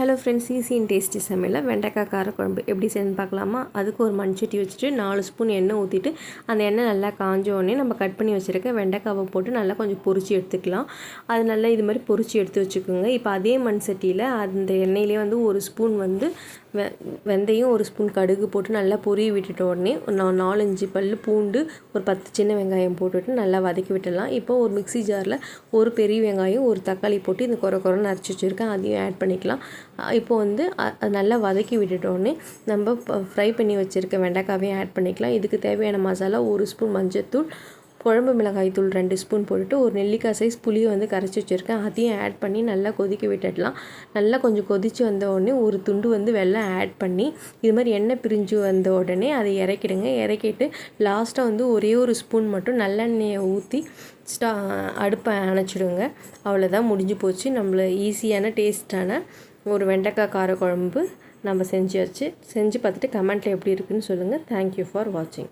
Hello friends, easy and tasty சமையலில் வெண்டைக்காய் காரக்குழம்பு எப்படி செய்யணும்னு பார்க்கலாமா? அதுக்கு ஒரு மண்சட்டி வச்சுட்டு 4 ஸ்பூன் எண்ணெய் ஊற்றிட்டு அந்த எண்ணெய் நல்லா காஞ்ச உடனே நம்ம கட் பண்ணி வச்சுருக்க வெண்டைக்காவை போட்டு நல்லா கொஞ்சம் பொரிச்சு எடுத்துக்கலாம். அது நல்லா இது மாதிரி பொரிச்சு எடுத்து வச்சுக்கோங்க. இப்போ அதே மண் சட்டியில் அந்த எண்ணெயிலே வந்து ஒரு ஸ்பூன் வந்து வெந்தயம், ஒரு ஸ்பூன் கடுகு போட்டு நல்லா பொரிய விட்டுட்ட உடனே 4-5 பல் பூண்டு, ஒரு 10 சின்ன வெங்காயம் போட்டுவிட்டு நல்லா வதக்கி விட்டுடலாம். இப்போ ஒரு மிக்ஸி ஜாரில் ஒரு பெரிய வெங்காயம், ஒரு தக்காளி போட்டு இந்த குறைன்னு அரைச்சி வச்சுருக்கேன், அதையும் ஆட் பண்ணிக்கலாம். இப்போ வந்து நல்லா வதக்கி விட்டுட்டோடனே நம்ம ஃப்ரை பண்ணி வச்சுருக்க வெண்டைக்காவையும் ஆட் பண்ணிக்கலாம். இதுக்கு தேவையான மசாலா 1 ஸ்பூன் மஞ்சள்தூள், குழம்பு மிளகாய் தூள் 2 ஸ்பூன் போட்டுட்டு ஒரு நெல்லிக்காய் சைஸ் புளியை வந்து கரைச்சி வச்சுருக்கேன், அதையும் ஆட் பண்ணி நல்லா கொதிக்க விட்டுடலாம். நல்லா கொஞ்சம் கொதித்து வந்த உடனே ஒரு துண்டு வந்து வெல்லம் ஆட் பண்ணி இது மாதிரி எண்ணெய் பிரிஞ்சு வந்த உடனே அதை இறக்கிடுங்க. இறக்கிட்டு லாஸ்ட்டாக வந்து ஒரே ஒரு ஸ்பூன் மட்டும் நல்லெண்ணெயை ஊற்றி அடுப்பை அணைச்சிடுங்க. அவ்வளோதான், முடிஞ்சு போச்சு. நம்மள ஈஸியான டேஸ்டான ஒரு வெண்டைக்காய் காரக்குழம்பு நம்ம செஞ்சு பார்த்துட்டு கமெண்ட்டில் எப்படி இருக்குதுன்னு சொல்லுங்கள். தேங்க்யூ ஃபார் வாட்சிங்.